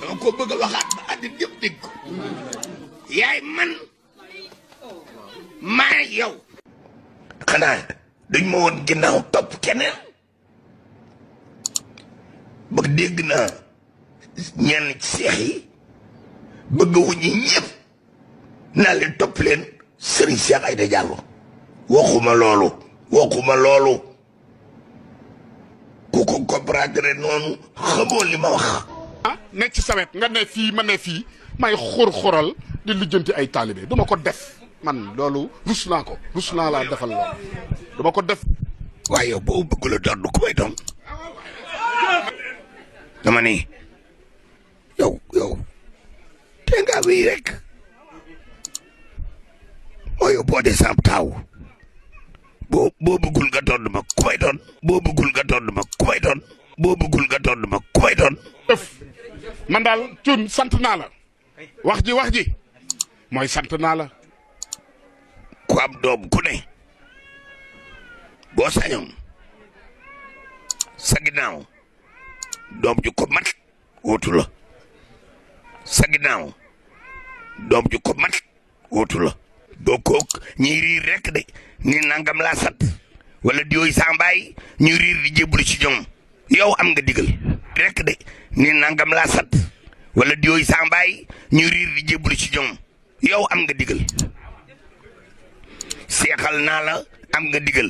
dama ko bëgg a waxaat ba àddina yëpp dégg ko yaay man maa yow xanaa dañ ma woon ginnaaw topp keneen bëgg dégg naa ñenn ci seex yi bëgg wuñi ñëpp naa leen topp leen Serigne Cheikh Aïda Diallo waxuma loolu ku ko comprendre noonu xamoo li ma wax ne ci sawet nga ne fii ma ne fii may xur-xural di lijjanti ay taalibe duma ko def man loolu rus naa laa defal loolu duma ko def waaye yow boo bëgg la doon ku may doon dama ni yow te nga wéy rek mooy boo dee sam taaw boo bëggul nga doon ma ku may doon boo bëggul nga doon ma ku may doon boo bëggul nga doon ma ku may doon man daal Thioune sant naa la wax ji mooy sant naa la ku am doom ku ne boo sañoon sa ginnaaw doom ju ko mat wutu la sa ginnaaw doom ju ko mat wutu la doo koog ñuy riir rek de ni nangam laa sant wala di yooyu sa mbaay ñu riir di jébbalu ci ñoom yow am nga digal rek de ni nangam laa sant wala di yooyu sa mbaay ñu riir di jébbalu ci ñoom yow am nga digal seexal naa la am nga digal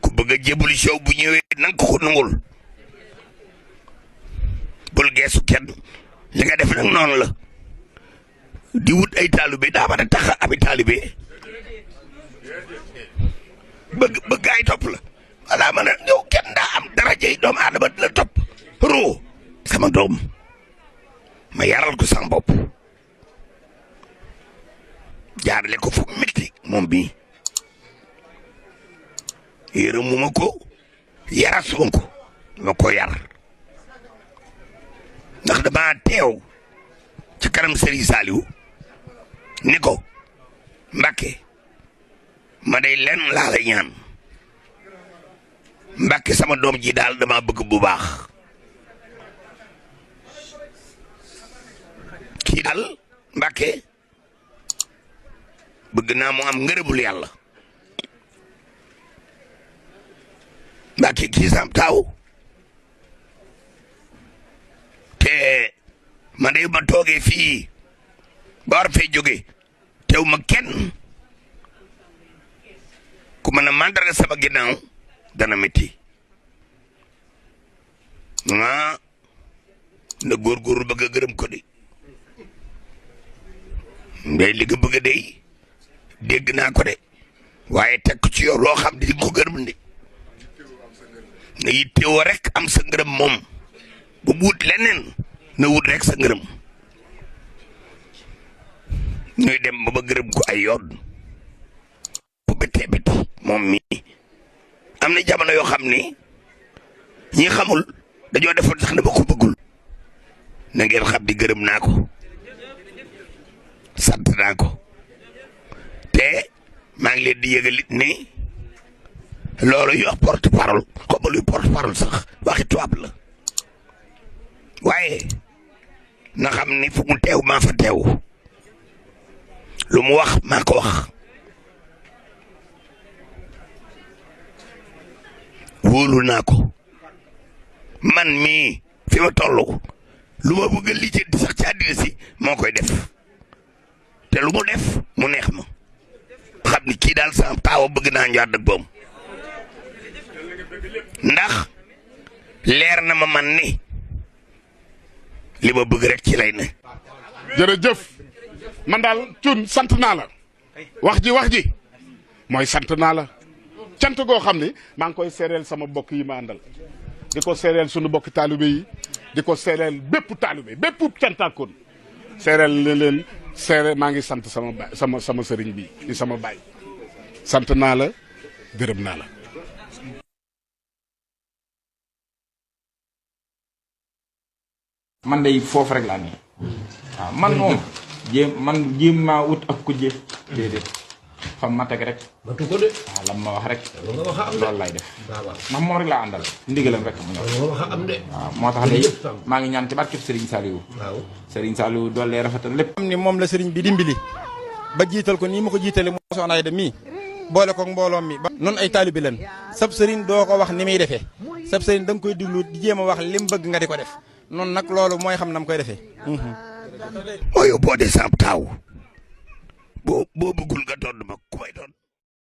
ku bëgg a jébbalu ci yow bu ñëwee nanga ko nangul bul geesu kenn li nga def nag noonu la di wut ay taalibe daa war a tax ami taalibe bëgg ay topp la walla man a yow kenn daa am darajey doomu aadama di la topp roo sama doom ma yaral ko sama bopp jaarale ko fu metti moom bi yërëmuma ko yarasuma ko ma ko yar ndax dama teew ci kanam Serigne Saliou ni ko Mbàkke ma day lenn laa la ñaan Mbàkke sama doom ji daal dama bëgg bu baax kii daal Mbàkke bëgg naa mu am ngërëmul yàlla Mbàkke kii sam taaw te ma day ma toogee fii ba war fee jóge teew ma kenn ku mën a mandarga sama ginnaaw dana métti na góorgóorlu bëgg a gërëm ko de ngay li nga bëgg a dey dégg naa ko de waaye teg ko ci yow loo xam di ko gërëm de na yittewoo rek am sa ngërëm moom bu wut leneen na wut rek sa ngërëm ñuy dem ba gërëm ko ay yoon bu béttee bétti moom mi am na jamono yoo xam ni ñi xamul dañoo defoon sax ne ba ko bëggul na ngeen xam di gërëm naa ko sant naa ko te maa ngi leen di yëgalit ni loolu yu wax porte parole comme luy porte parole sax waxi tubaab la waaye na xam ni fu mu teew maa fa teew lu mu wax maa ko wax wóolu naa ko man mii fi ma toll lu ma bëgg a lijjanti sax ci àddina si moo koy def te lu mu def mu neex ma xam ni kii daal sama taawa bëgg naa ñu ànd ak boom ndax leer na ma man ni li ma bëgg rek ci lay ne. jërëjëf man daal Thioune sant naa la wax ji mooy sant naa la cant goo xam ni maa ngi koy seereel sama bokk yi ma àndal di ko seereel sunu bokki taalibe yi di ko seereel bépp taalibe bépp cantaakoon seereel leen seere maa ngi sant sama baay sama sëriñ bi di sama baay sant naa la gërëm naa la. man day foofu rek laa nii waaw man moom jéem maa wut ak ku jéem déedéet fa ma teg rek. matu ko de. waaw lam ma wax rek. loolu nga wax a am de. loolu lay def. waaw ndax moom rek laa àndal. ndigalam rek mu ñor. loolu nga wax a am de. waaw moo tax de maa ngi ñaan ci barkeb Serigne Saliou. waaw Serigne Saliou doole rafetal lépp. xam ni moom la Serigne bi dimbali ba jiital ko nii ma ko jiitale moo soxna Ayda mii boole ko mbooloom mi ba noonu ay taalibi lan sab Serigne doo ko wax ni muy defee sab Serigne da nga koy diglu di jéem a wax lim bëgg nga di ko def noonu nag loolu mooy xam nam koy defee. mooy boo dee saab taaw boo bëggul nga doon ma ku may doon.